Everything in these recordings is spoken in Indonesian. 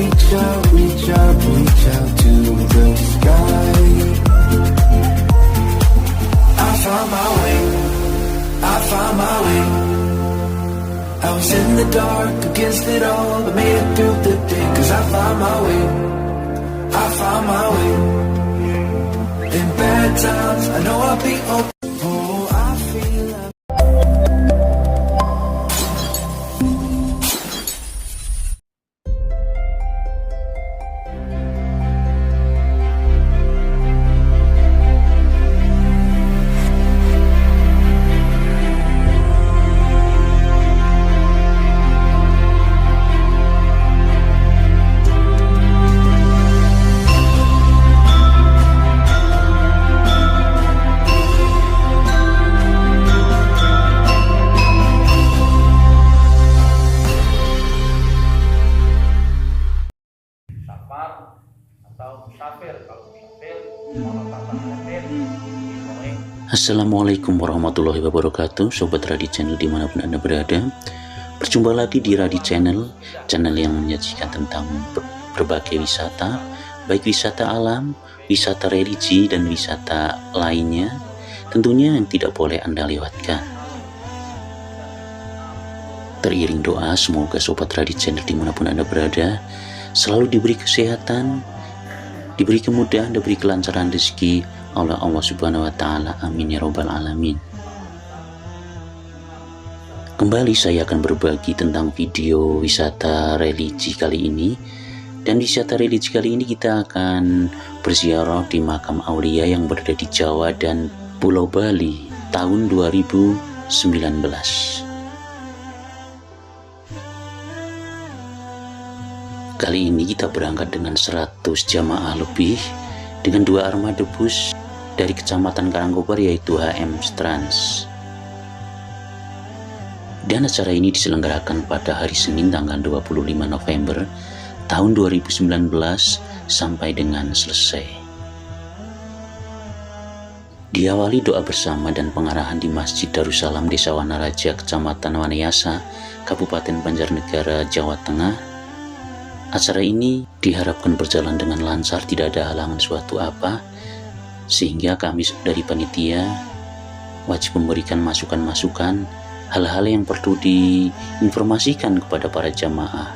reach out to the sky. I found my way, I found my way. I was in the dark against it all, but made it through the day. 'Cause I found my way, I found my way. In bad times, I know I'll be okay. Oh, I feel like safar atau musafir. Kalau musafir kalau kata musafir ngomongin. Assalamualaikum warahmatullahi wabarakatuh, Sobat Radi Channel dimanapun Anda berada. Berjumpa lagi di Radi Channel, channel yang menyajikan tentang berbagai wisata, baik wisata alam, wisata religi, dan wisata lainnya, tentunya yang tidak boleh Anda lewatkan. Teriring doa, semoga Sobat Radi Channel dimanapun Anda berada selalu diberi kesehatan, diberi kemudahan, diberi kelancaran rezeki oleh Allah Subhanahu wa Ta'ala. Amin ya Rabbal 'Alamin. Kembali saya akan berbagi tentang video wisata religi kali ini. Dan wisata religi kali ini kita akan berziarah di makam aulia yang berada di Jawa dan Pulau Bali tahun 2019. Kali ini kita berangkat dengan 100 jamaah lebih dengan 2 armada bus dari Kecamatan Karangkobar yaitu HM Trans. Dan acara ini diselenggarakan pada hari Senin tanggal 25 November tahun 2019 sampai dengan selesai. Diawali doa bersama dan pengarahan di Masjid Darussalam Desa Wanaraja, Kecamatan Wanayasa, Kabupaten Banjarnegara, Jawa Tengah. Acara ini diharapkan berjalan dengan lancar, tidak ada halangan suatu apa, sehingga kami dari panitia wajib memberikan masukan-masukan hal-hal yang perlu diinformasikan kepada para jamaah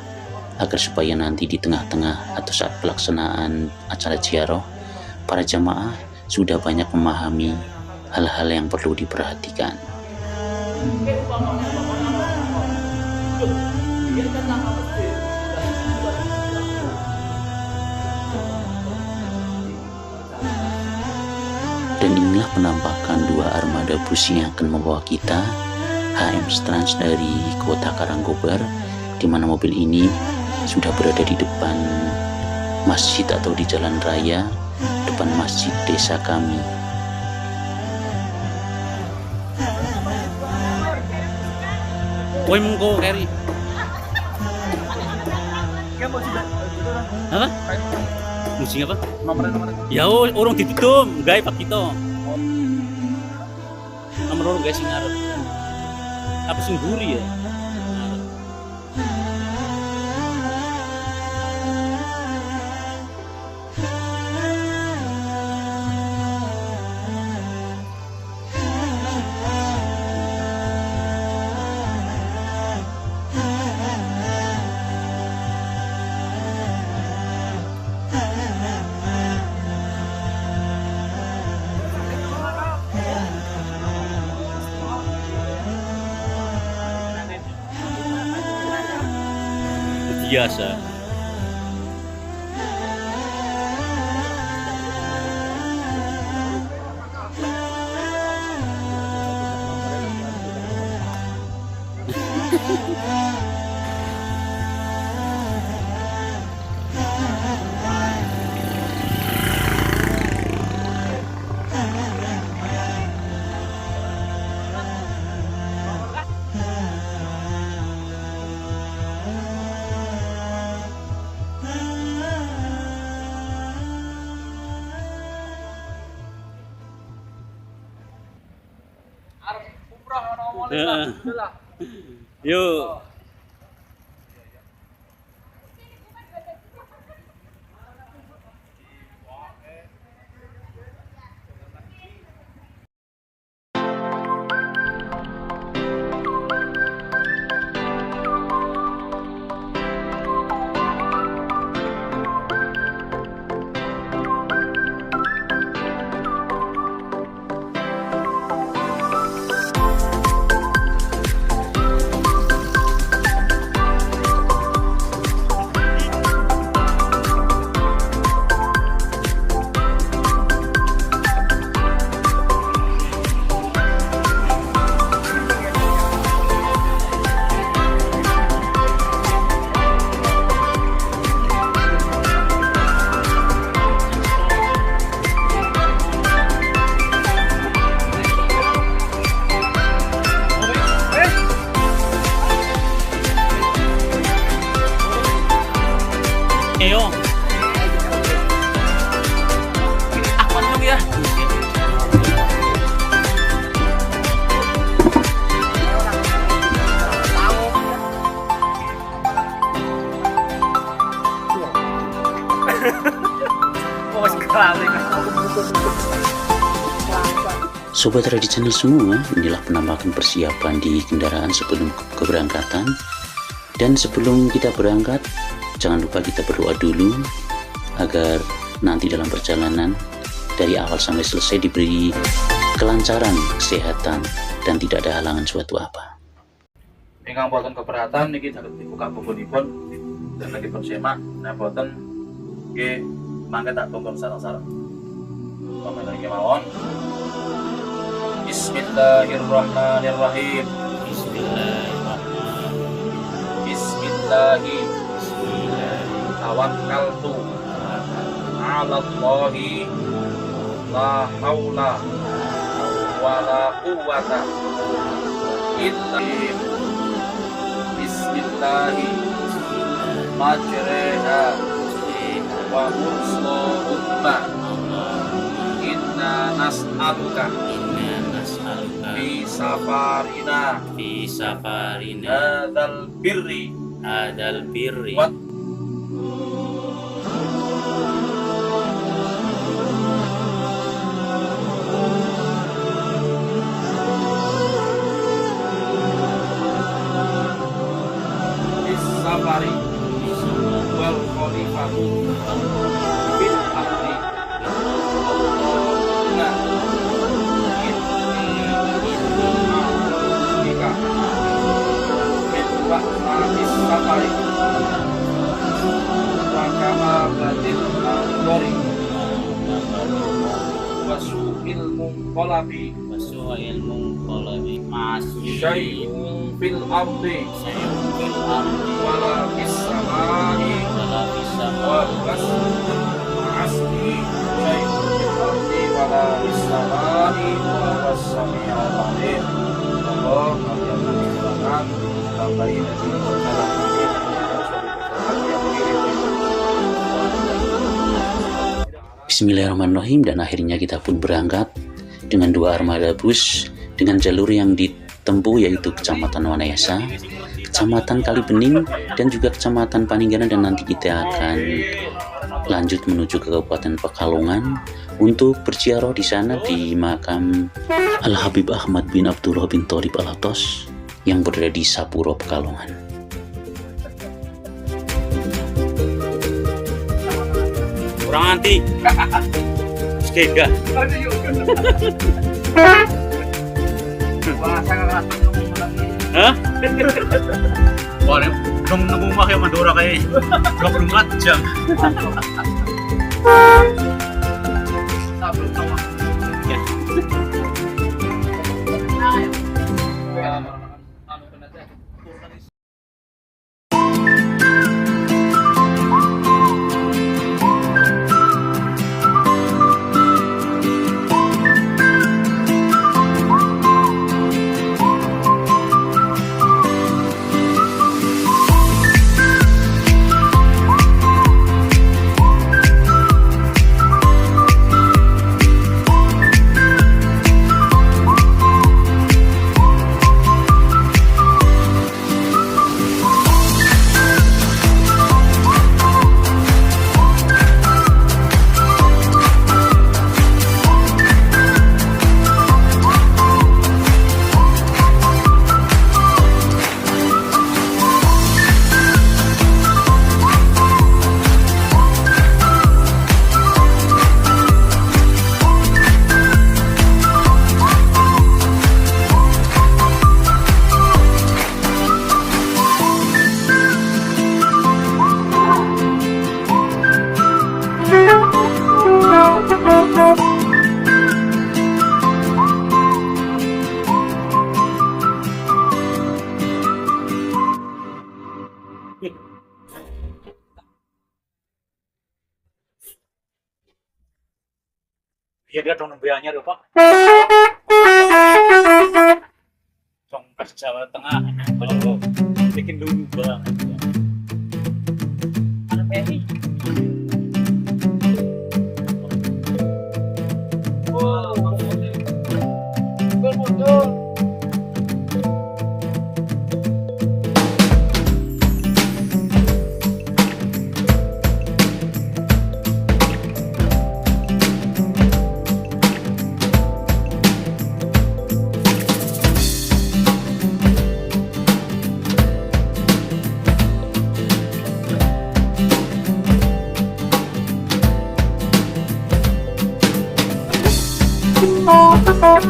agar supaya nanti di tengah-tengah atau saat pelaksanaan acara ziarah, para jamaah sudah banyak memahami hal-hal yang perlu diperhatikan. Dan inilah penampakan 2 armada bus yang akan membawa kita HM Trans dari kota Karangkobar, di mana mobil ini sudah berada di depan masjid atau di jalan raya depan masjid desa kami. Woi mengko keri. Apa? Musik apa? Nomor. Ya orang ditutup, guys Pak kita. Nomor guys sing ngarep. Apa sing guri ya? Biasa. Yuk. Sobat Ready Channel semua, inilah penampakan persiapan di kendaraan sebelum keberangkatan. Dan sebelum kita berangkat, jangan lupa kita berdoa dulu agar nanti dalam perjalanan dari awal sampai selesai diberi kelancaran, kesehatan, dan tidak ada halangan suatu apa. Ingkang boten keberatan niki saged dibuka bukunipun dan lagi semak. Nah boten nggih mangke tak tonton sareng-sareng. Pamela iki mawon. Bismillahirrahmanirrahim. Bismillahirrahmanirrahim. Tawakkaltu 'ala Allahi la haula wala quwwata illa billah. Bismillahi majreha wa mursaluha. Inna nas'aluka fi safarina hadal birri wa safari wal khalifatu bil ardi. Nah, jika habis safari wakama batil al-gori wasu'il munqalabi syai'un fil ardi wala fis samai wa asli syai'un fil ardi wala fis samai wa was-sami'ul 'alim. Allah kalian tambahin Bismillahirrahmanirrahim. Dan akhirnya kita pun berangkat dengan 2 armada bus dengan jalur yang ditempuh yaitu Kecamatan Wanayasa, Kecamatan Kalibening, dan juga Kecamatan Paninggalan, dan nanti kita akan lanjut menuju ke Kabupaten Pekalongan untuk berziarah di sana di makam Al-Habib Ahmad bin Abdullah bin Thalib Al-Athos yang berada di Sapuro, Pekalongan. Kurang anti. Skega. Hah? Wah, nunggu mah kayak Madura kayak 24 jam. Iya dia dong nembeannya lho Pak. Tongkas Jawa Tengah. Kalau bikin dulu banget. Ada Peri. Wow, muncul. Dan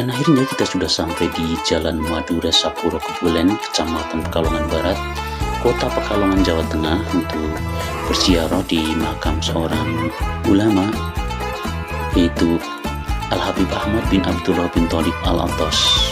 akhirnya kita sudah sampai di Jalan Madura Sapuro Kebulen, Kecamatan Pekalongan Barat, Kota Pekalongan, Jawa Tengah, untuk berziarah di makam seorang ulama, yaitu Al-Habib Ahmad bin Abdullah bin Thalib Al-Attas.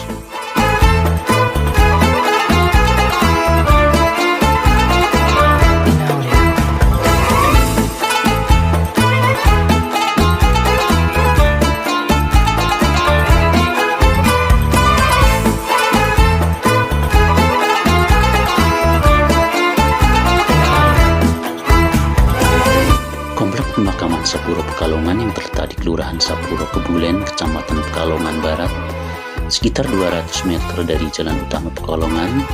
Pemakaman Sapuro Pekalongan yang terletak di Kelurahan Sapuro Kebulen, Kecamatan Pekalongan Barat, sekitar 200 meter dari jalan utama Pekalongan,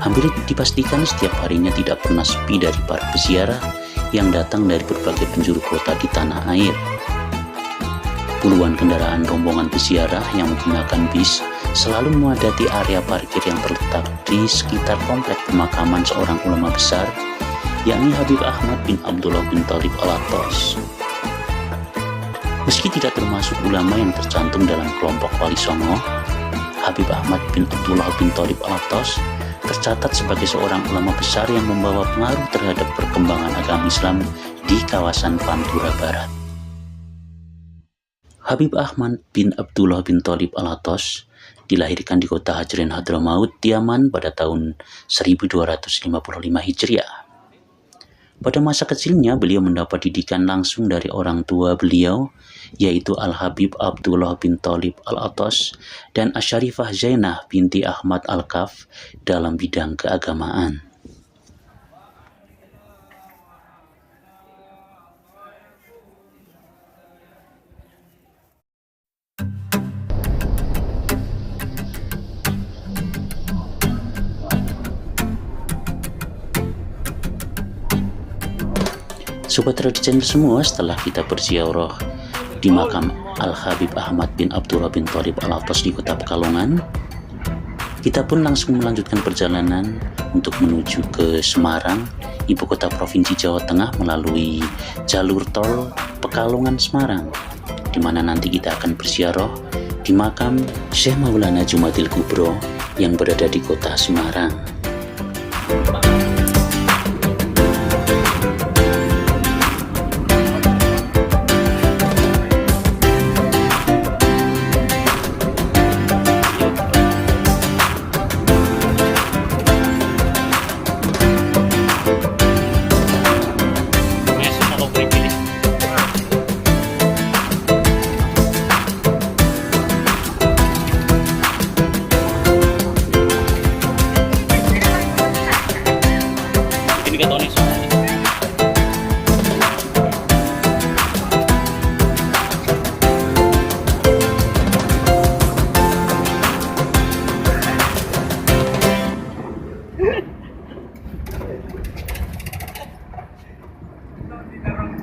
hampir dipastikan setiap harinya tidak pernah sepi dari para peziarah yang datang dari berbagai penjuru kota di tanah air. Puluhan kendaraan rombongan peziarah yang menggunakan bis selalu memadati area parkir yang terletak di sekitar komplek pemakaman seorang ulama besar, yakni Habib Ahmad bin Abdullah bin Thalib Al-Attas. Meski tidak termasuk ulama yang tercantum dalam kelompok Wali Songo, Habib Ahmad bin Abdullah bin Thalib Al-Attas tercatat sebagai seorang ulama besar yang membawa pengaruh terhadap perkembangan agama Islam di kawasan Pantura Barat. Habib Ahmad bin Abdullah bin Thalib Al-Attas dilahirkan di kota Hajrin Hadramaut, Yaman pada tahun 1255 Hijriah. Pada masa kecilnya, beliau mendapat didikan langsung dari orang tua beliau, yaitu Al-Habib Abdullah bin Thalib Al-Attas dan Asy-Syarifah Zainah binti Ahmad Al-Kaf dalam bidang keagamaan. Sobat Tradisi Channel semua, setelah kita berziarah di makam Al-Habib Ahmad bin Abdullah bin Thalib Al-Attas di kota Pekalongan, kita pun langsung melanjutkan perjalanan untuk menuju ke Semarang, ibu kota provinsi Jawa Tengah, melalui jalur tol Pekalongan Semarang, di mana nanti kita akan berziarah di makam Syekh Maulana Jumadil Kubro yang berada di kota Semarang.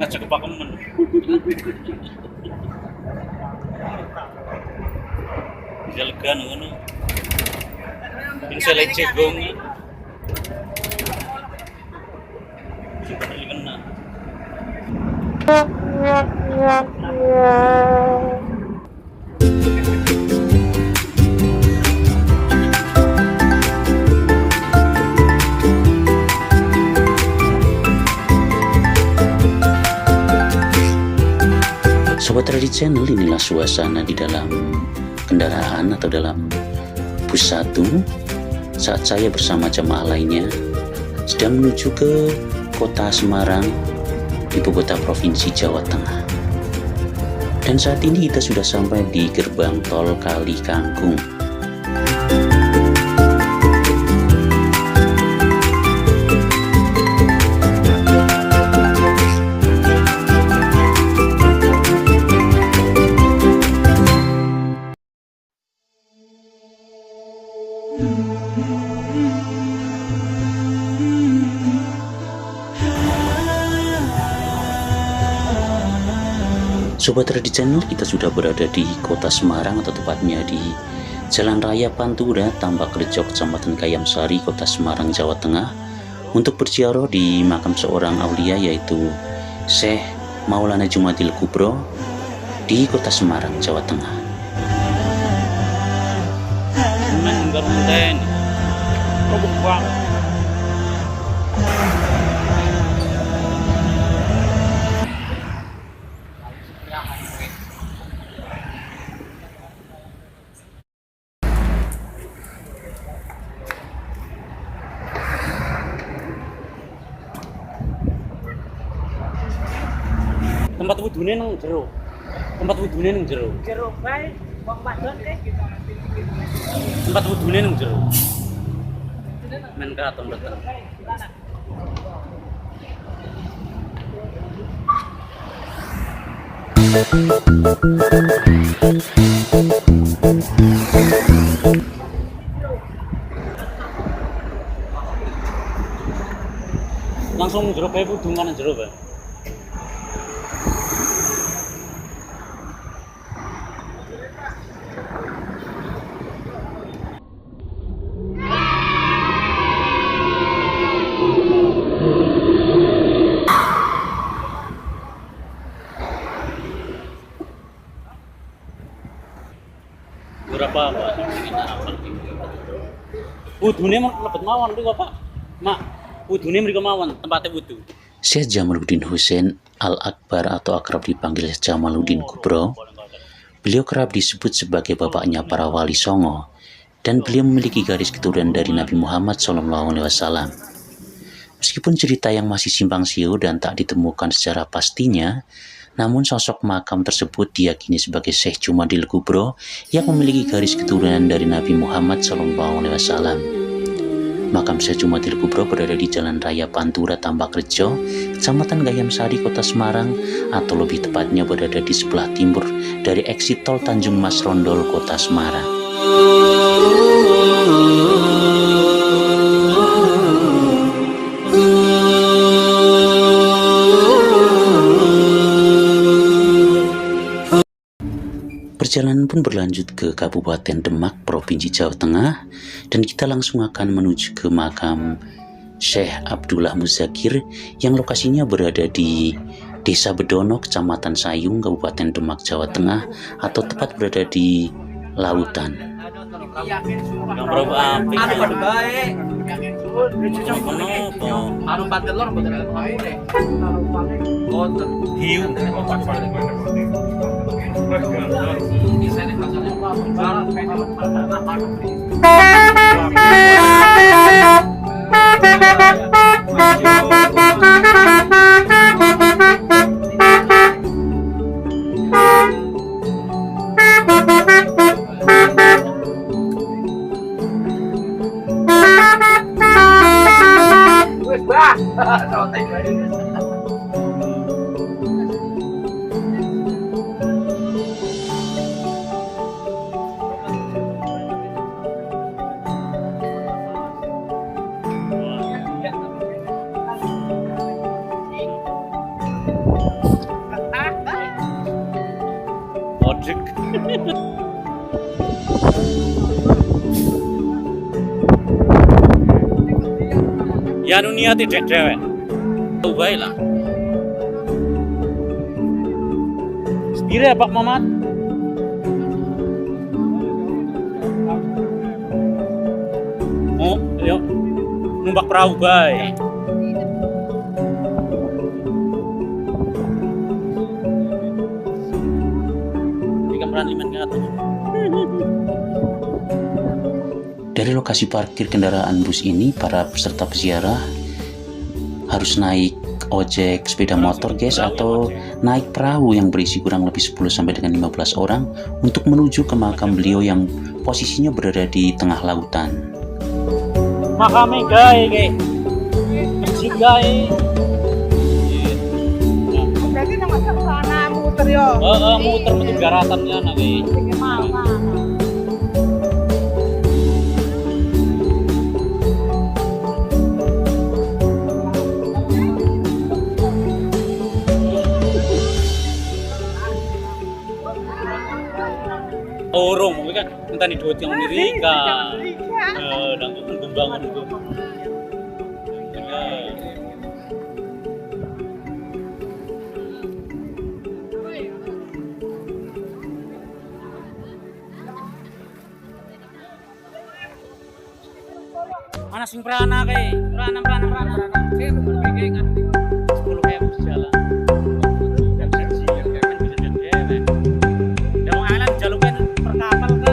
Ngajak kepakemen. Bisa lega ngono. Bisa leceh gong. Kena. Sobat Tradisi Channel, inilah suasana di dalam kendaraan atau dalam bus 1 saat saya bersama jemaah lainnya sedang menuju ke kota Semarang, ibu kota provinsi Jawa Tengah. Dan saat ini kita sudah sampai di gerbang tol Kali Kangkung. Sobat Ready Channel, kita sudah berada di kota Semarang, atau tepatnya di Jalan Raya Pantura, Tambakrejo, Kecamatan Kayamsari, Kota Semarang, Jawa Tengah, untuk berziarah di makam seorang aulia, yaitu Syekh Maulana Jumadil Kubro di Kota Semarang, Jawa Tengah. Tempat wudune nang jero. Tempat wudune nang jero. Jero bae wong wadon ke. Tempat wudune nang jero. Men keraton mboten. Langsung jero bae wudu nang jero bae. Berapa Pak? Wudune mlebet mawon mriku Pak. Mak, wudune mriku mawon tempatnya wudu. Syekh Jamaluddin Husain Al-Akbar, atau akrab dipanggil Jamaluddin Kubro, beliau kerap disebut sebagai bapaknya para wali songo, dan beliau memiliki garis keturunan dari Nabi Muhammad SAW. Meskipun cerita yang masih simpang siur dan tak ditemukan secara pastinya, namun sosok makam tersebut diyakini sebagai Syekh Jumadil Kubro yang memiliki garis keturunan dari Nabi Muhammad SAW. Makam Syekh Jumadil Kubro berada di Jalan Raya Pantura, Tambakrejo, Kecamatan Kayamsari, Kota Semarang, atau lebih tepatnya berada di sebelah timur dari eksit tol Tanjung Mas Rondol, Kota Semarang. Perjalanan pun berlanjut ke Kabupaten Demak, Provinsi Jawa Tengah, dan kita langsung akan menuju ke makam Syekh Abdullah Muzakir yang lokasinya berada di Desa Bedono, Kecamatan Sayung, Kabupaten Demak, Jawa Tengah, atau tepat berada di lautan. Ojek. Ya nu niati dewek. Tau bae lah. Sepire Pak Mamat? Oh, yo. Numpak perahu bae. Dari lokasi parkir kendaraan bus ini, para peserta peziarah harus naik ojek sepeda motor guys, atau naik perahu yang berisi kurang lebih 10 sampai dengan 15 orang untuk menuju ke makam beliau yang posisinya berada di tengah lautan. Makame gae masjid gae. Berarti nang sana muter yo. Muter garatan kan iki. ngenteni duit yang Amerika. Dan itu kembangan itu. Mana sing prana kae? Prana. Sing berpikir kan 10.000 jalan. Dan saksi yang kan bisa jadi. Yang alam jalurnya per kapal ka.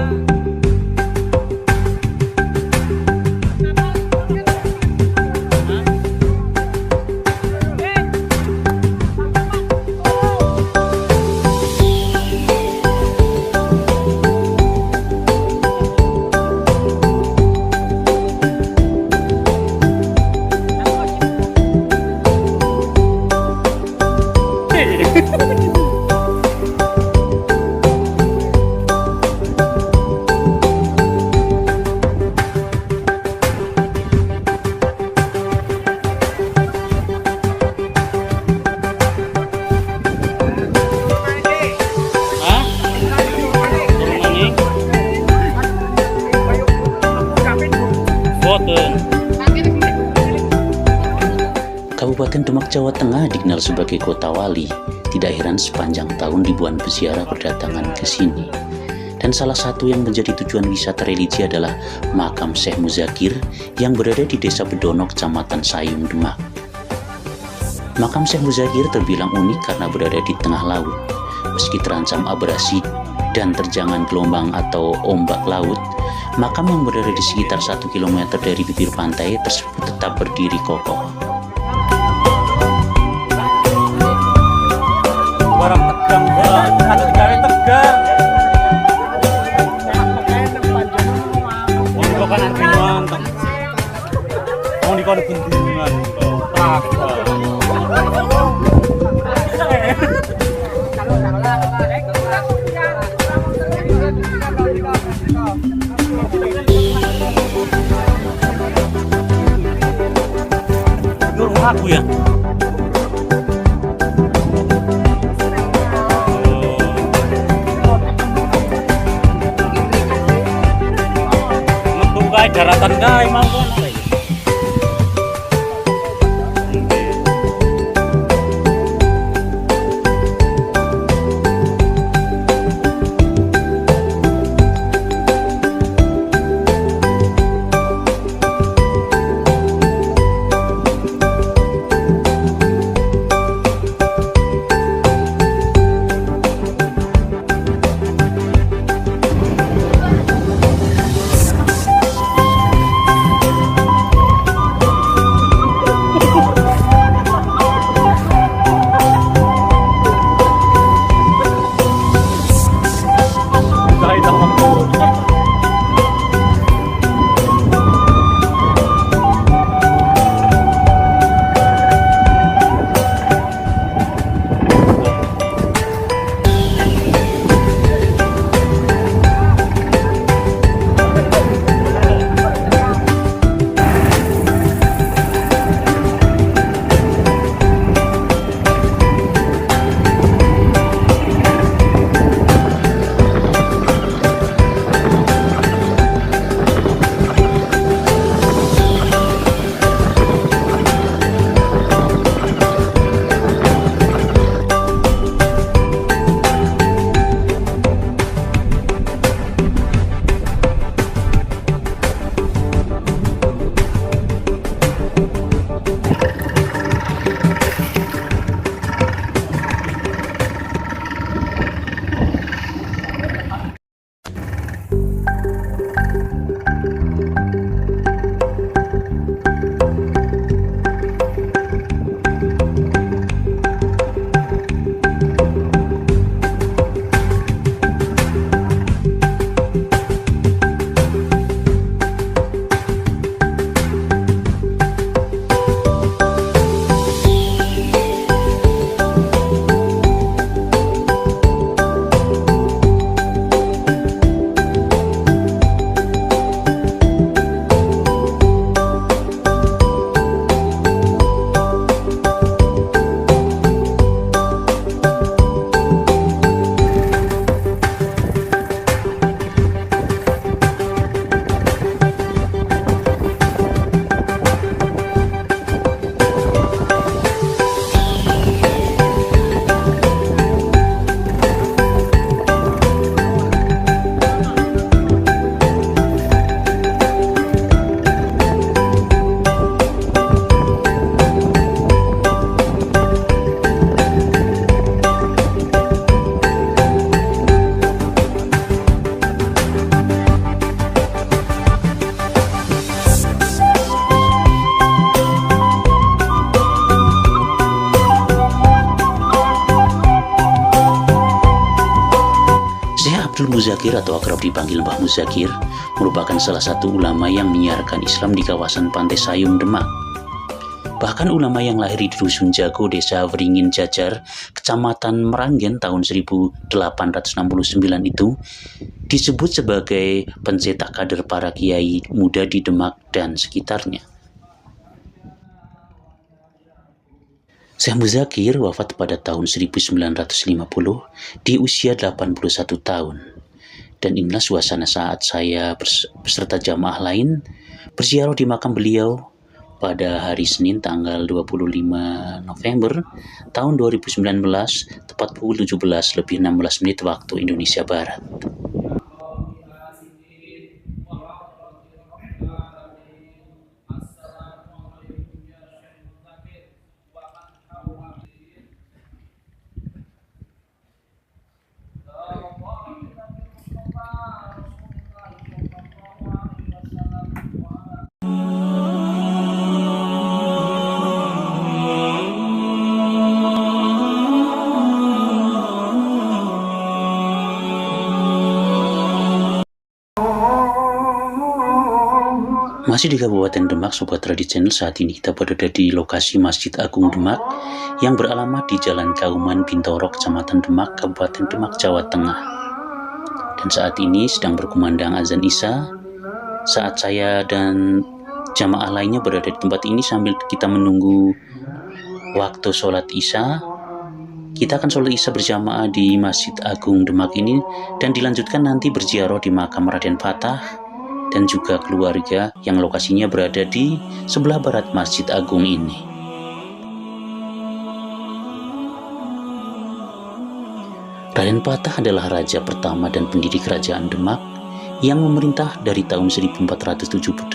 Kabupaten Demak, Jawa Tengah dikenal sebagai kota wali. Tidak heran sepanjang tahun ribuan peziarah berdatangan ke sini. Dan salah satu yang menjadi tujuan wisata religi adalah makam Syekh Muzakir yang berada di Desa Bedono, Kecamatan Sayung, Demak. Makam Syekh Muzakir terbilang unik karena berada di tengah laut. Meski terancam abrasi dan terjangan gelombang atau ombak laut, makam yang berada di sekitar 1 km dari bibir pantai tersebut tetap berdiri kokoh. Barang tegang banget, ada gawe tegang. Wong bukan anti nonton. Wong di kono gendungan. Nur aku ya. Daratan kae mangkon. Muzakir atau akrab dipanggil Mbah Muzakir merupakan salah satu ulama yang menyiarkan Islam di kawasan Pantai Sayung, Demak. Bahkan ulama yang lahir di Dusun Jago, Desa Wringin Jajar, Kecamatan Meranggen tahun 1869 itu disebut sebagai pencetak kader para kiai muda di Demak dan sekitarnya. Syekh Muzakir wafat pada tahun 1950 di usia 81 tahun. Dan inilah suasana saat saya beserta jamaah lain berziarah di makam beliau pada hari Senin tanggal 25 November tahun 2019 tepat pukul 17:16 waktu Indonesia Barat. Masih di Kabupaten Demak, Sobat Radi Channel, saat ini kita berada di lokasi Masjid Agung Demak yang beralamat di Jalan Kauman Bintoro, Kecamatan Demak, Kabupaten Demak, Jawa Tengah. Dan saat ini sedang berkumandang azan Isya. Saat saya dan jamaah lainnya berada di tempat ini sambil kita menunggu waktu sholat Isya, kita akan sholat Isya berjamaah di Masjid Agung Demak ini dan dilanjutkan nanti berziarah di makam Raden Fatah dan juga keluarga yang lokasinya berada di sebelah barat Masjid Agung ini. Raden Fatah adalah raja pertama dan pendiri kerajaan Demak yang memerintah dari tahun 1478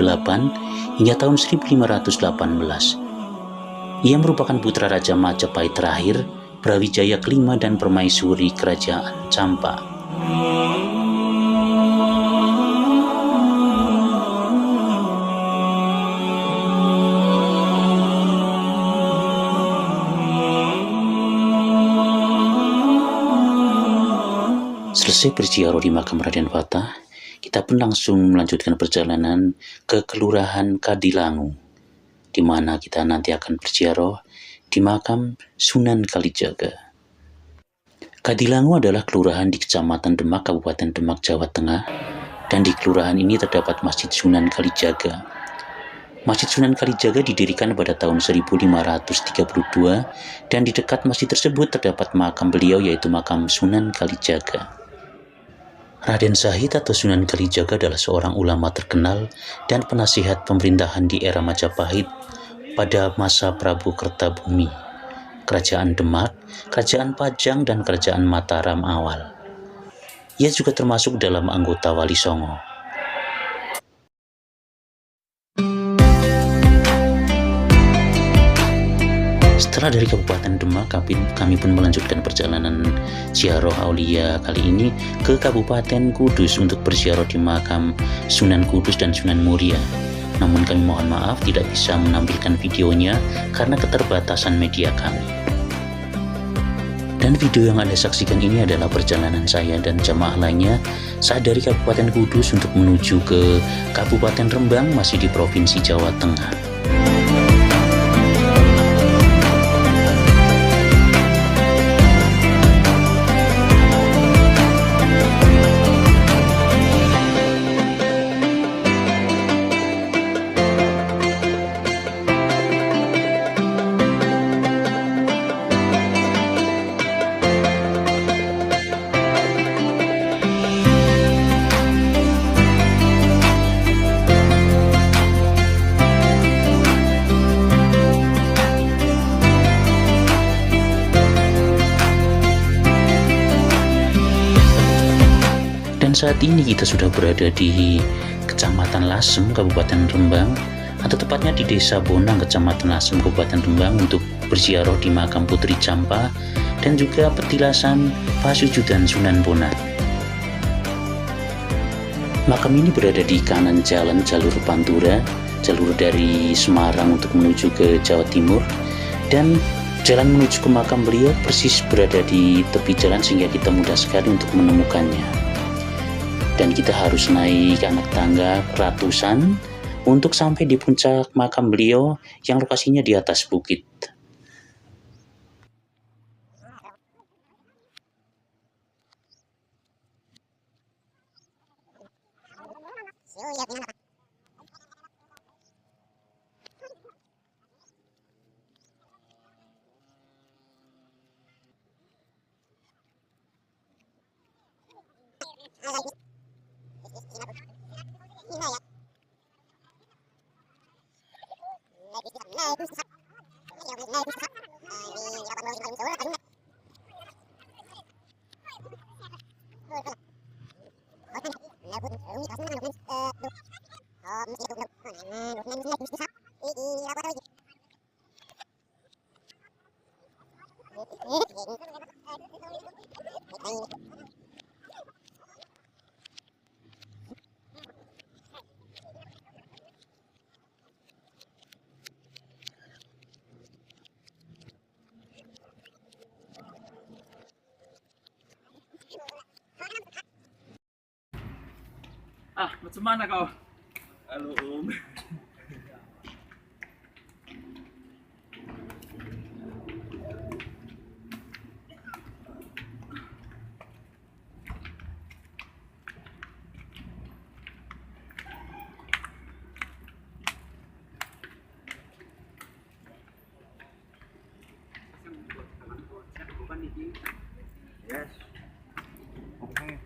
hingga tahun 1518. Ia merupakan putra Raja Majapahit terakhir, Brawijaya kelima dan permaisuri kerajaan Campa. Selesai berziarah di makam Raden Fatah, kita pun langsung melanjutkan perjalanan ke Kelurahan Kadilangu, di mana kita nanti akan berziarah di makam Sunan Kalijaga. Kadilangu adalah kelurahan di Kecamatan Demak, Kabupaten Demak, Jawa Tengah, dan di kelurahan ini terdapat Masjid Sunan Kalijaga. Masjid Sunan Kalijaga didirikan pada tahun 1532 dan di dekat masjid tersebut terdapat makam beliau, yaitu makam Sunan Kalijaga. Raden Syahid atau Sunan Kalijaga adalah seorang ulama terkenal dan penasihat pemerintahan di era Majapahit pada masa Prabu Kertabumi, Kerajaan Demak, Kerajaan Pajang, dan Kerajaan Mataram awal. Ia juga termasuk dalam anggota Wali Songo. Setelah dari Kabupaten Demak, kami pun melanjutkan perjalanan ziarah aulia kali ini ke Kabupaten Kudus untuk berziarah di makam Sunan Kudus dan Sunan Muria. Namun kami mohon maaf tidak bisa menampilkan videonya karena keterbatasan media kami. Dan video yang Anda saksikan ini adalah perjalanan saya dan jamaah lainnya saat dari Kabupaten Kudus untuk menuju ke Kabupaten Rembang, masih di Provinsi Jawa Tengah. Dan saat ini kita sudah berada di Kecamatan Lasem, Kabupaten Rembang, atau tepatnya di Desa Bonang, Kecamatan Lasem, Kabupaten Rembang, untuk berziarah di makam Putri Campa dan juga petilasan pasujudan Sunan Bonang. Makam ini berada di kanan jalan jalur Pantura, jalur dari Semarang untuk menuju ke Jawa Timur, dan jalan menuju ke makam beliau persis berada di tepi jalan sehingga kita mudah sekali untuk menemukannya. dan kita harus naik anak tangga ratusan untuk sampai di puncak makam beliau yang lokasinya di atas bukit. Macam mana kau? Halo Om. Yes. Okay.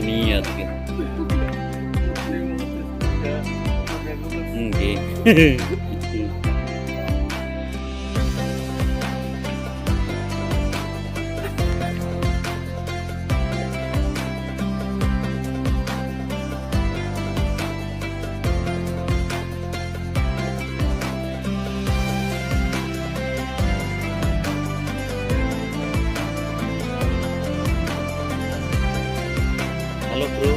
Niat gitu. Nggih. Halo bro.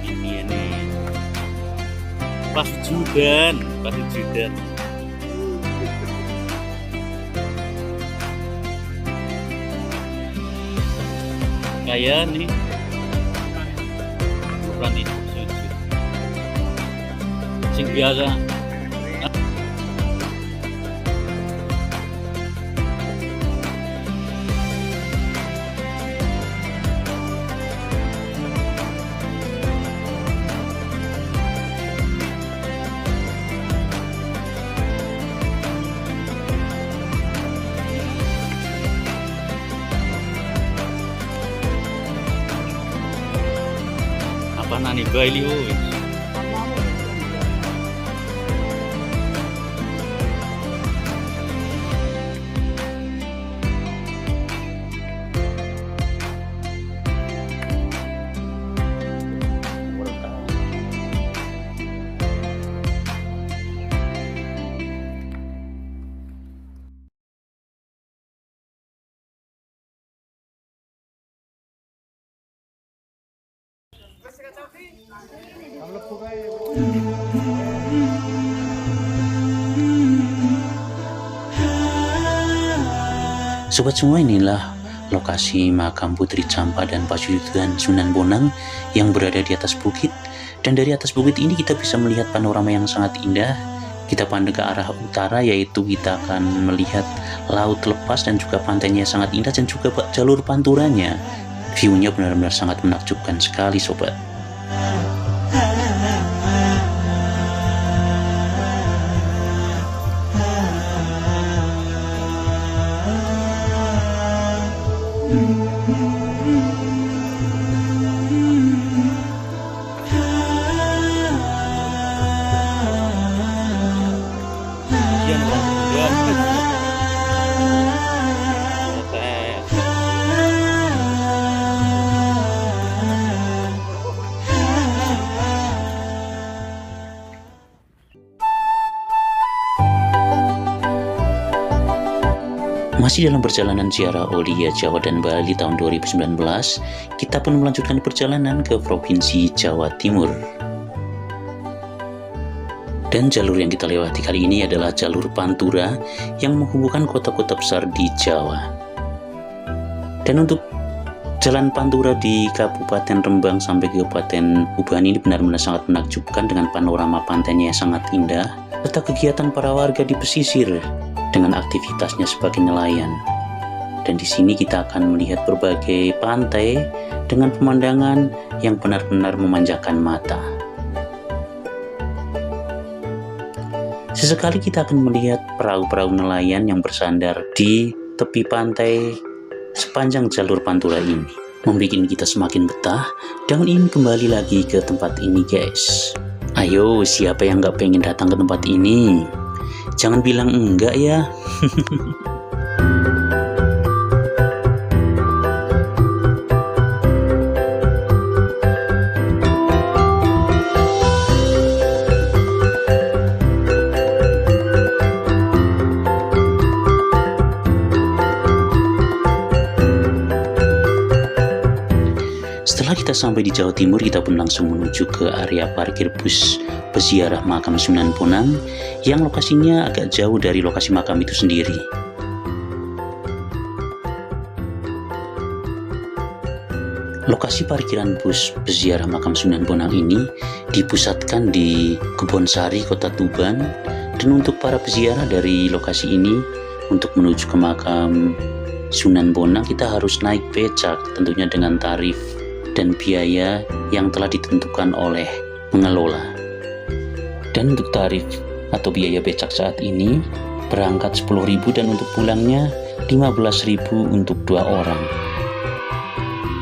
Ini pasujudan. Kayak nih berani sujud sing biasa. Apa nani baili wis. Sobat semua, inilah lokasi makam Putri Campa dan Pasujudan Sunan Bonang yang berada di atas bukit. Dan dari atas bukit ini kita bisa melihat panorama yang sangat indah. Kita pandang ke arah utara, yaitu kita akan melihat laut lepas dan juga pantainya sangat indah, dan juga jalur panturanya. View-nya benar-benar sangat menakjubkan sekali sobat. Masih dalam perjalanan ziarah Olia Jawa dan Bali tahun 2019, kita pun melanjutkan perjalanan ke Provinsi Jawa Timur. Dan jalur yang kita lewati kali ini adalah jalur Pantura yang menghubungkan kota-kota besar di Jawa. Dan untuk jalan Pantura di Kabupaten Rembang sampai ke Kabupaten Tuban ini benar-benar sangat menakjubkan dengan panorama pantainya yang sangat indah, serta kegiatan para warga di pesisir dengan aktivitasnya sebagai nelayan. Dan di sini kita akan melihat berbagai pantai dengan pemandangan yang benar-benar memanjakan mata. Sesekali kita akan melihat perahu-perahu nelayan yang bersandar di tepi pantai sepanjang jalur Pantura ini, membuat kita semakin betah dan ingin kembali lagi ke tempat ini, guys. Ayo, siapa yang nggak pengen datang ke tempat ini? Jangan bilang enggak ya. Setelah kita sampai di Jawa Timur, kita pun langsung menuju ke area parkir bus peziarah makam Sunan Bonang yang lokasinya agak jauh dari lokasi makam itu sendiri. Lokasi parkiran bus peziarah makam Sunan Bonang ini dipusatkan di Kebonsari, Kota Tuban, dan untuk para peziarah dari lokasi ini untuk menuju ke makam Sunan Bonang kita harus naik becak, tentunya dengan tarif dan biaya yang telah ditentukan oleh pengelola. Dan untuk tarif atau biaya becak saat ini berangkat 10.000 dan untuk pulangnya 15.000 untuk 2 orang.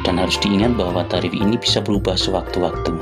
Dan harus diingat bahwa tarif ini bisa berubah sewaktu-waktu.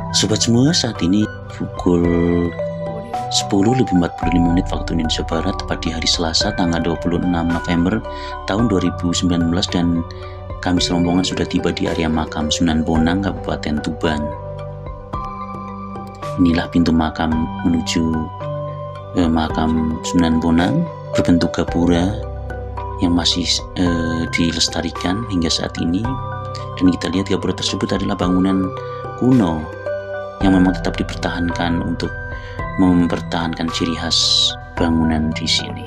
Sobat semua, saat ini pukul 10:45 waktu Indonesia Barat, tepat di hari Selasa tanggal 26 November tahun 2019, dan kami serombongan sudah tiba di area makam Sunan Bonang, Kabupaten Tuban. Inilah pintu makam menuju makam Sunan Bonang, berbentuk gapura yang masih dilestarikan hingga saat ini. Dan kita lihat gapura tersebut adalah bangunan kuno yang memang tetap dipertahankan untuk mempertahankan ciri khas bangunan di sini.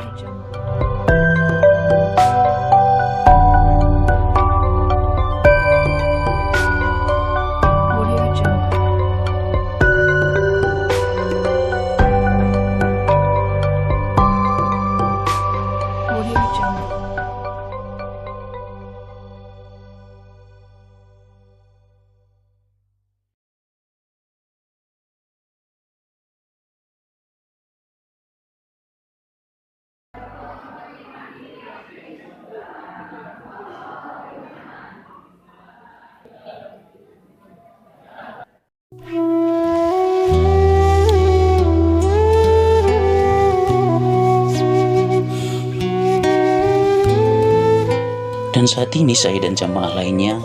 Dan saat ini saya dan jamaah lainnya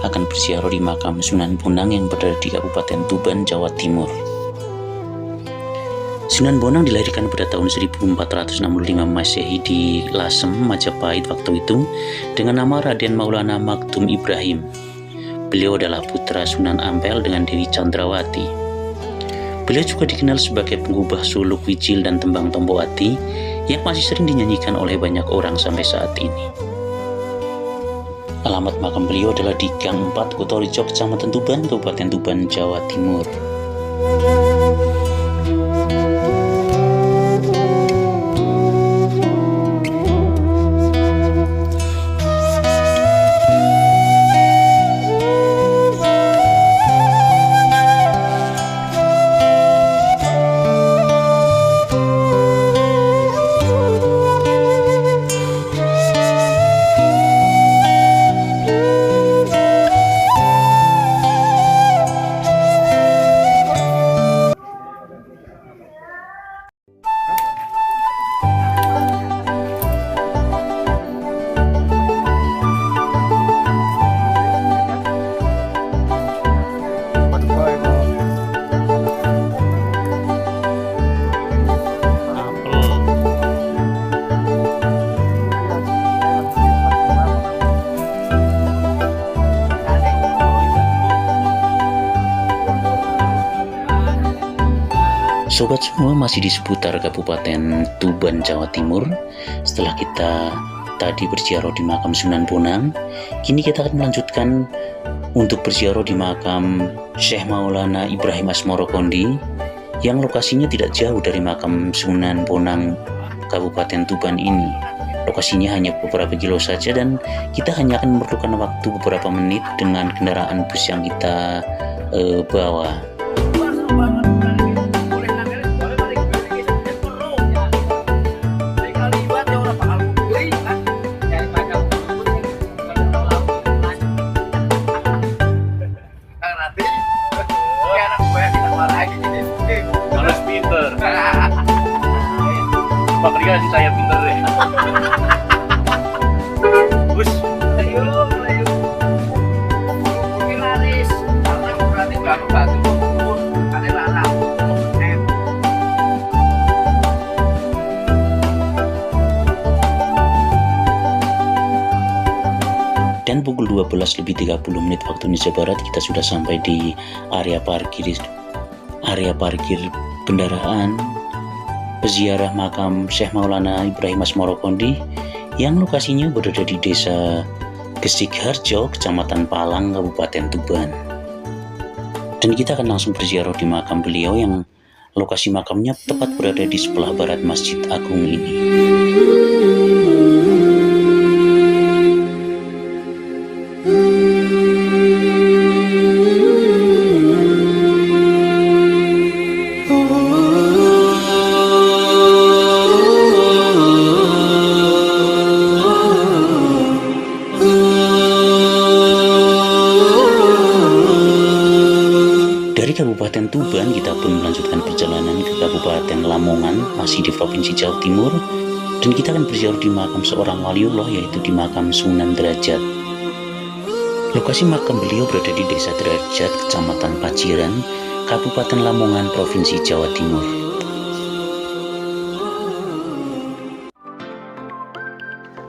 akan berziarah di makam Sunan Bonang yang berada di Kabupaten Tuban, Jawa Timur. Sunan Bonang dilahirkan pada tahun 1465 Masehi di Lasem, Majapahit waktu itu dengan nama Raden Maulana Maktum Ibrahim. Beliau adalah putra Sunan Ampel dengan Dewi Chandrawati. Beliau juga dikenal sebagai penggubah suluk Wijil dan tembang Tombowati yang masih sering dinyanyikan oleh banyak orang sampai saat ini. Alamat makam beliau adalah di Gang 4, Kutarijo, Kecamatan Tuban, Kabupaten Tuban, Jawa Timur. Sobat semua, masih di seputar Kabupaten Tuban, Jawa Timur. Setelah kita tadi berziarah di makam Sunan Bonang, kini kita akan melanjutkan untuk berziarah di makam Syekh Maulana Ibrahim Asmorokondi yang lokasinya tidak jauh dari makam Sunan Bonang Kabupaten Tuban ini. Lokasinya hanya beberapa kilo saja, dan kita hanya akan memerlukan waktu beberapa menit dengan kendaraan bus yang kita bawa. Harus pinter. Pak Ria sih saya pinter deh. Bus. Ayo. Ini laris. Karena berarti baru batu. Ada larang. Dan pukul 12:30 waktu Indonesia Barat kita sudah sampai di area parkir kendaraan peziarah makam Syekh Maulana Ibrahim Asmorokondi yang lokasinya berada di Desa Gesik Harjo, Kecamatan Palang, Kabupaten Tuban. Dan kita akan langsung berziarah di makam beliau yang lokasi makamnya tepat berada di sebelah barat Masjid Agung ini. Dari Dari Kabupaten Tuban kita pun melanjutkan perjalanan ke Kabupaten Lamongan, masih di Provinsi Jawa Timur, dan kita akan berziarah di makam seorang waliullah, yaitu di makam Sunan Derajat. Lokasi makam beliau berada di Desa Derajat, Kecamatan Paciran, Kabupaten Lamongan, Provinsi Jawa Timur.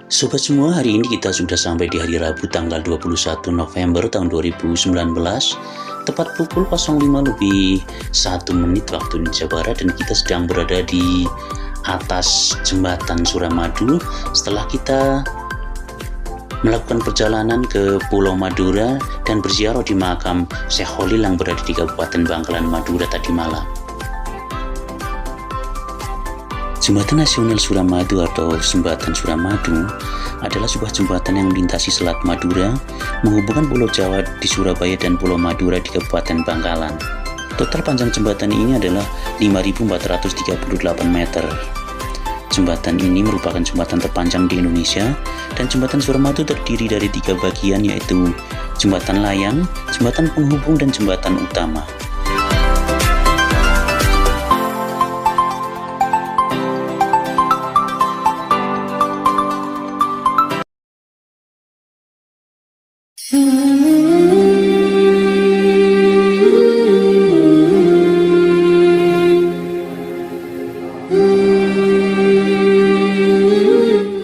Sobat semua, hari ini kita sudah sampai di hari Rabu tanggal 21 November tahun 2019, tepat pukul 05:01 waktu Indonesia Barat, dan kita sedang berada di atas jembatan Suramadu setelah kita melakukan perjalanan ke Pulau Madura dan berziarah di makam Syekh Khalil yang berada di Kabupaten Bangkalan, Madura tadi malam. Jembatan Nasional Suramadu atau Jembatan Suramadu adalah sebuah jembatan yang melintasi Selat Madura, menghubungkan Pulau Jawa di Surabaya dan Pulau Madura di Kabupaten Bangkalan. Total panjang jembatan ini adalah 5.438 meter. Jembatan ini merupakan jembatan terpanjang di Indonesia, dan Jembatan Suramadu terdiri dari 3 bagian, yaitu Jembatan Layang, Jembatan Penghubung, dan Jembatan Utama.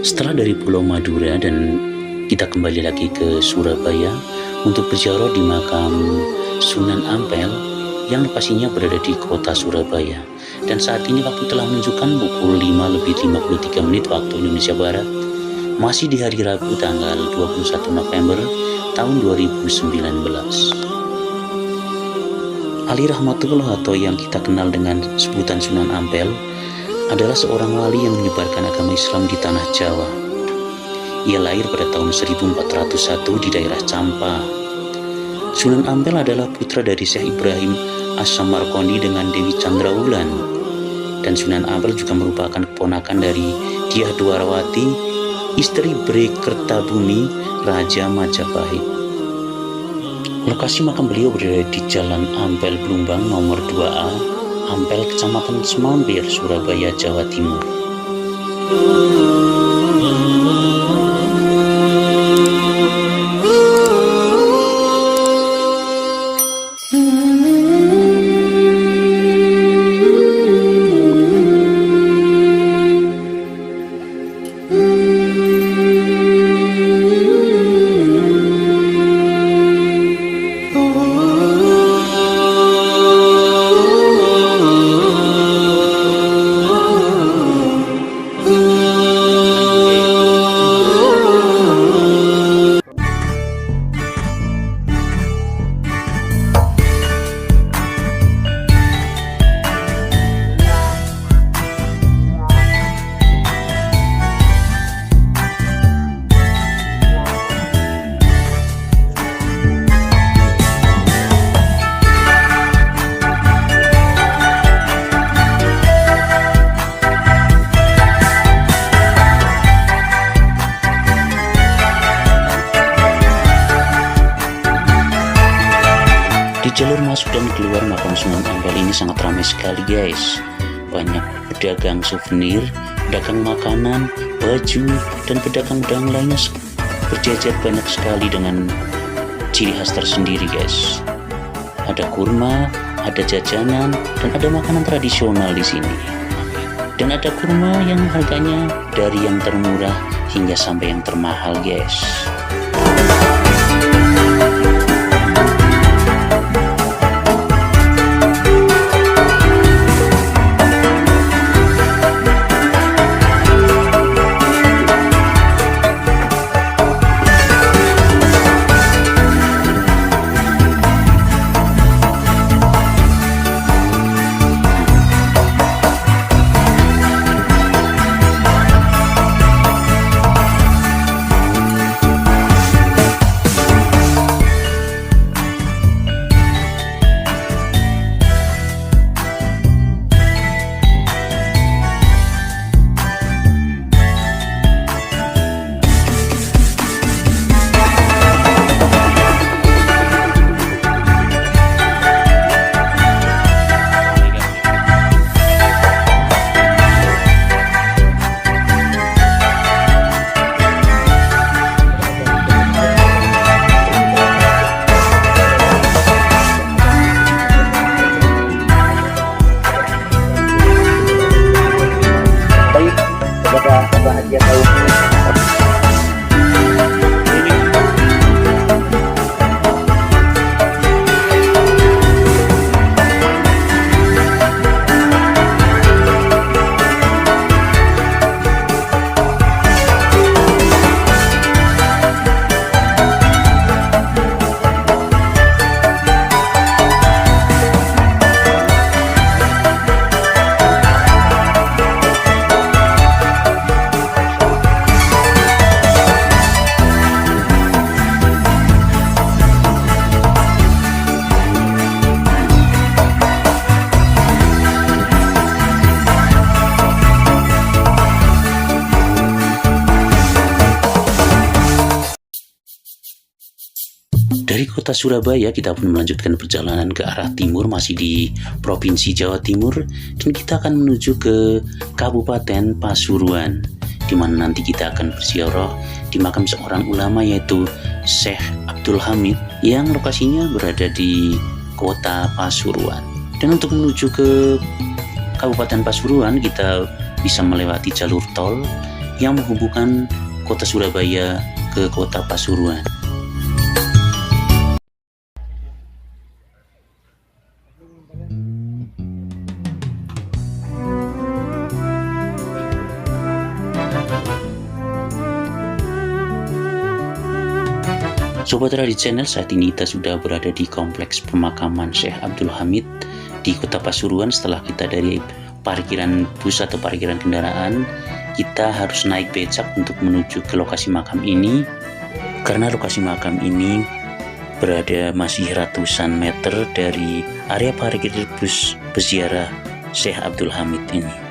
Setelah dari Pulau Madura dan kita kembali lagi ke Surabaya untuk berziarah di makam Sunan Ampel yang lokasinya berada di kota Surabaya. Dan saat ini waktu telah menunjukkan pukul 5:53 waktu Indonesia Barat, masih di hari Rabu tanggal 21 November tahun 2019. Ali Rahmatullah atau yang kita kenal dengan sebutan Sunan Ampel adalah seorang wali yang menyebarkan agama Islam di tanah Jawa. Ia lahir pada tahun 1401 di daerah Campa. Sunan Ampel adalah putra dari Syekh Ibrahim As-Samarqandi dengan Dewi Chandrawulan. Dan Sunan Ampel juga merupakan keponakan dari Dyah Dwarawati, istri Bre Kertabumi, Raja Majapahit. Lokasi makam beliau berada di Jalan Ampel Blumbang nomor 2A, Ampel, Kecamatan Semambir, Surabaya, Jawa Timur. Jalur masuk dan keluar makam Sunan Ampel ini sangat ramai sekali guys. Banyak pedagang souvenir, pedagang makanan, baju, dan pedagang-pedagang lainnya berjajar banyak sekali dengan ciri khas tersendiri guys. Ada kurma, ada jajanan, dan ada makanan tradisional di sini. Dan ada kurma yang harganya dari yang termurah hingga sampai yang termahal guys. kota Surabaya, kita pun melanjutkan perjalanan ke arah timur, masih di Provinsi Jawa Timur, dan kita akan menuju ke Kabupaten Pasuruan, di mana nanti kita akan berziarah di makam seorang ulama yaitu Syekh Abdul Hamid yang lokasinya berada di kota Pasuruan. Dan untuk menuju ke Kabupaten Pasuruan, kita bisa melewati jalur tol yang menghubungkan kota Surabaya ke kota Pasuruan. Sobat Radit Channel, saat ini kita sudah berada di kompleks pemakaman Syekh Abdul Hamid di kota Pasuruan. Setelah kita dari parkiran bus atau parkiran kendaraan, kita harus naik becak untuk menuju ke lokasi makam ini, karena lokasi makam ini berada masih ratusan meter dari area parkir bus peziarah Syekh Abdul Hamid ini.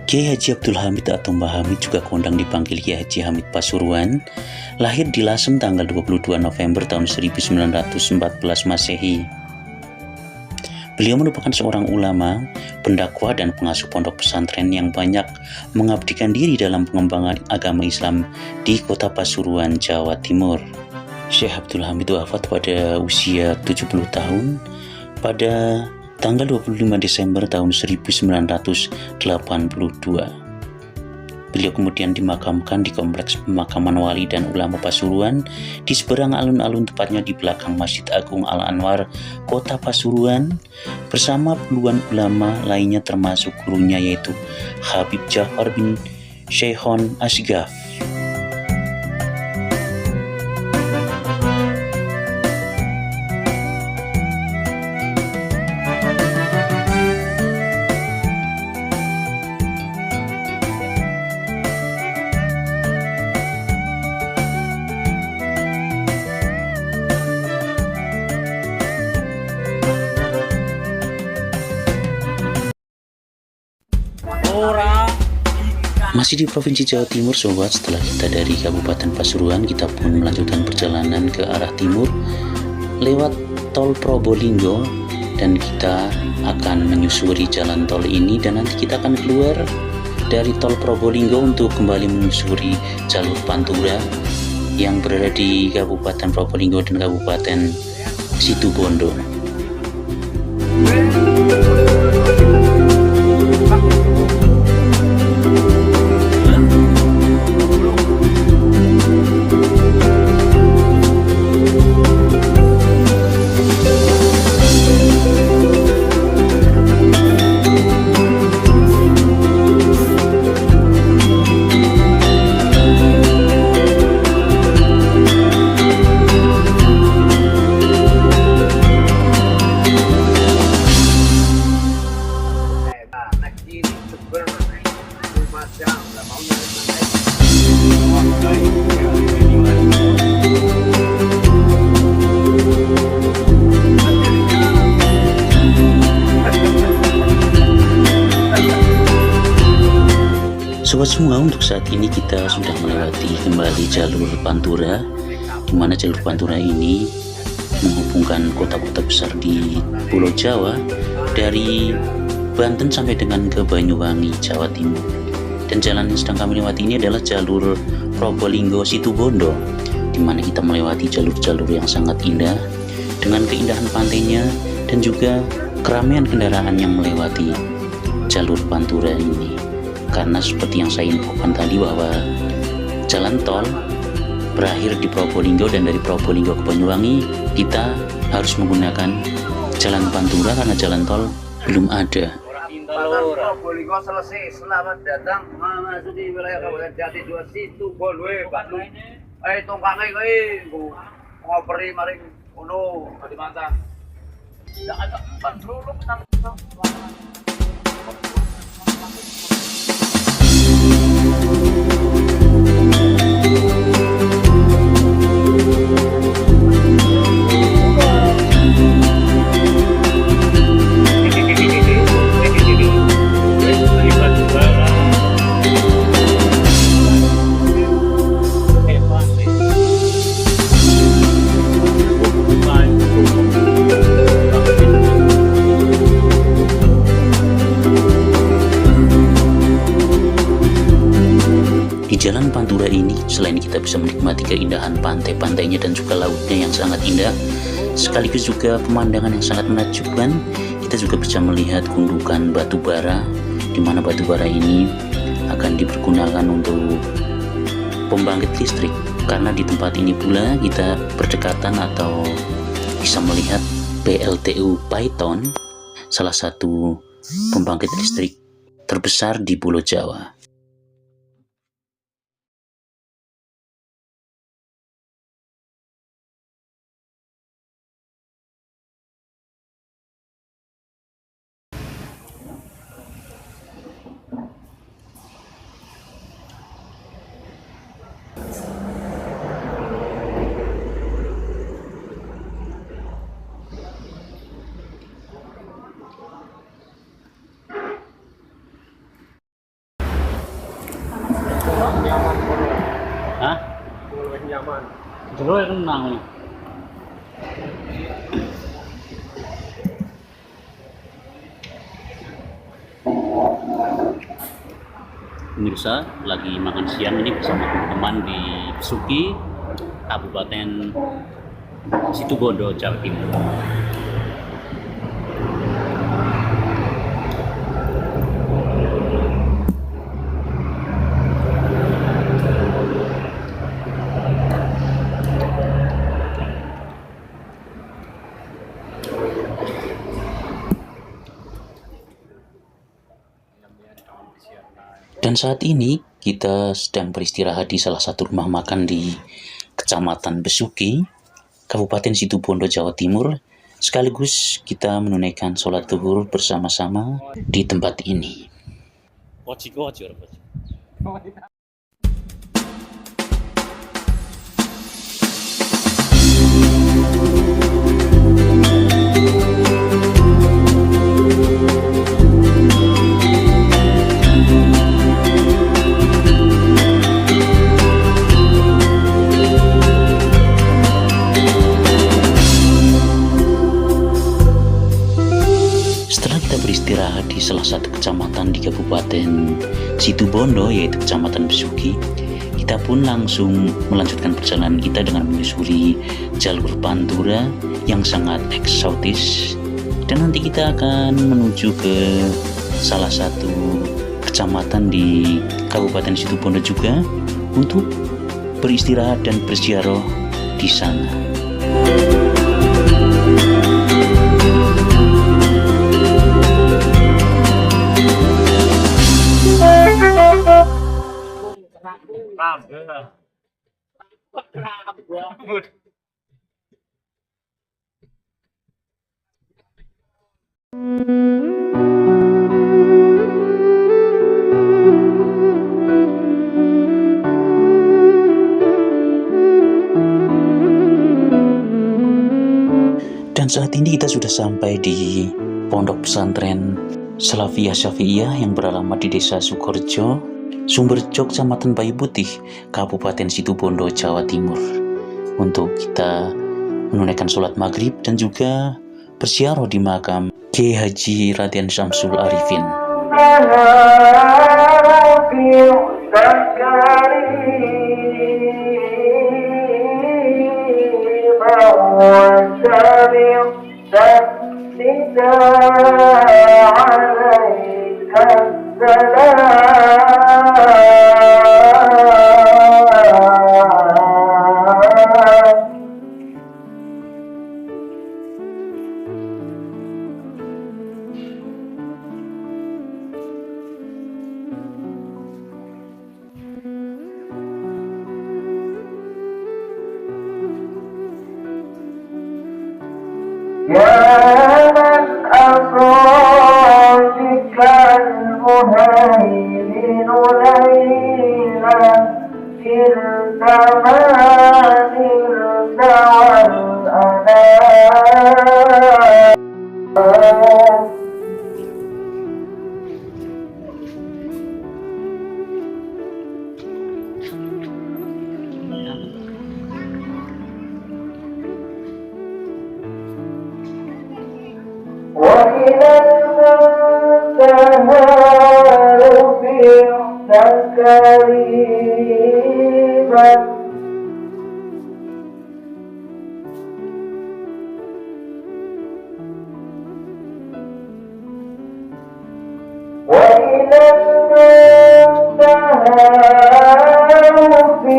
Kiai Haji Abdul Hamid atau Mbah Hamid, juga kondang dipanggil Kiai Haji Hamid Pasuruan, lahir di Lasem tanggal 22 November tahun 1914 Masehi. Beliau merupakan seorang ulama, pendakwah dan pengasuh pondok pesantren yang banyak mengabdikan diri dalam pengembangan agama Islam di kota Pasuruan, Jawa Timur. Syekh Abdul Hamid wafat pada usia 70 tahun pada tanggal 25 Desember tahun 1982. Beliau kemudian dimakamkan di kompleks pemakaman wali dan ulama Pasuruan di seberang alun-alun, tepatnya di belakang Masjid Agung Al-Anwar, kota Pasuruan, bersama puluhan ulama lainnya termasuk gurunya yaitu Habib Ja'far bin Syekhon Asgaf. Masih di Provinsi Jawa Timur, sobat. Setelah kita dari Kabupaten Pasuruan, kita pun melanjutkan perjalanan ke arah timur lewat tol Probolinggo, dan kita akan menyusuri jalan tol ini, dan nanti kita akan keluar dari tol Probolinggo untuk kembali menyusuri jalur Pantura yang berada di Kabupaten Probolinggo dan Kabupaten Situbondo. Sobat semua, untuk saat ini kita sudah melewati kembali jalur Pantura, di mana jalur Pantura ini menghubungkan kota-kota besar di Pulau Jawa dari Banten sampai dengan ke Banyuwangi, Jawa Timur. Dan jalan yang sedang kami lewati ini adalah jalur Probolinggo Situbondo, di mana kita melewati jalur-jalur yang sangat indah dengan keindahan pantainya dan juga keramaian kendaraan yang melewati jalur Pantura ini. Karena seperti yang saya infokan tadi bahwa jalan tol berakhir di Probolinggo, dan dari Probolinggo ke Banyuwangi kita harus menggunakan jalan Pantura karena jalan tol belum ada. Probolinggo selesai. Selamat datang memasuki wilayah Kabupaten Jati Dua Situbondo. Bandung. Tongkange kowe ngoperi maring ono Kalimantan. Ndak ada Bandung nang. selain kita bisa menikmati keindahan pantai-pantainya dan juga lautnya yang sangat indah, sekaligus juga pemandangan yang sangat menakjubkan, kita juga bisa melihat gundukan batu bara, di mana batu bara ini akan dipergunakan untuk pembangkit listrik. Karena di tempat ini pula kita berdekatan atau bisa melihat PLTU Paiton, salah satu pembangkit listrik terbesar di Pulau Jawa. Hah? Jero ya kenang. Pemirsa lagi makan siang ini bersama teman-teman di Besuki, Kabupaten Situbondo, Jawa Timur. Dan saat ini kita sedang beristirahat di salah satu rumah makan di Kecamatan Besuki, Kabupaten Situbondo, Jawa Timur. Sekaligus kita menunaikan sholat zuhur bersama-sama di tempat ini. Setelah kita beristirahat di salah satu kecamatan di Kabupaten Situbondo, yaitu Kecamatan Besuki, kita pun langsung melanjutkan perjalanan kita dengan menyusuri jalur Pantura yang sangat eksotis, dan nanti kita akan menuju ke salah satu kecamatan di Kabupaten Situbondo juga untuk beristirahat dan berziarah di sana. Dan saat ini kita sudah sampai di Pondok Pesantren Salafiyah Syafi'iyah yang beralamat di Desa Sukorejo, Sumberjo, Kecamatan Bayu Putih, Kabupaten Situbondo, Jawa Timur, untuk kita menunaikan sholat maghrib dan juga berziarah di makam Kiai Haji Raden Syamsul Arifin. يا من أصابك المهيمن ليلا إنما نلت والأنام. وإلى المنتهى رفعت كريم وإلى المنتهى في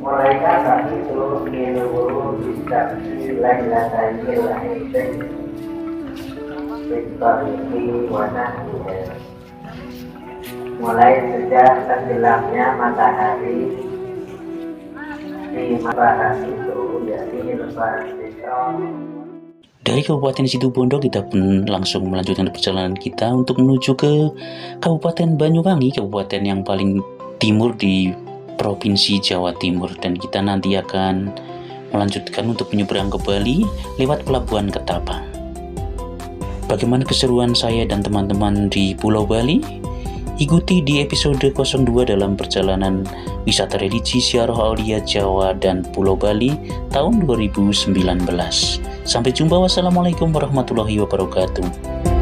mulai saat itu ilmu bisa lain lagi Victory Wanahnya. Mulai sejak tenggelamnya matahari di bahas itu jadi lepas Dari Kabupaten Situbondo kita pun langsung melanjutkan perjalanan kita untuk menuju ke Kabupaten Banyuwangi, kabupaten yang paling timur di Provinsi Jawa Timur, dan kita nanti akan melanjutkan untuk menyeberang ke Bali lewat Pelabuhan Ketapang. Bagaimana keseruan saya dan teman-teman di Pulau Bali? Ikuti di episode 02 dalam perjalanan wisata religi Ziarah Aulia Jawa dan Pulau Bali tahun 2019. Sampai jumpa, wassalamualaikum warahmatullahi wabarakatuh.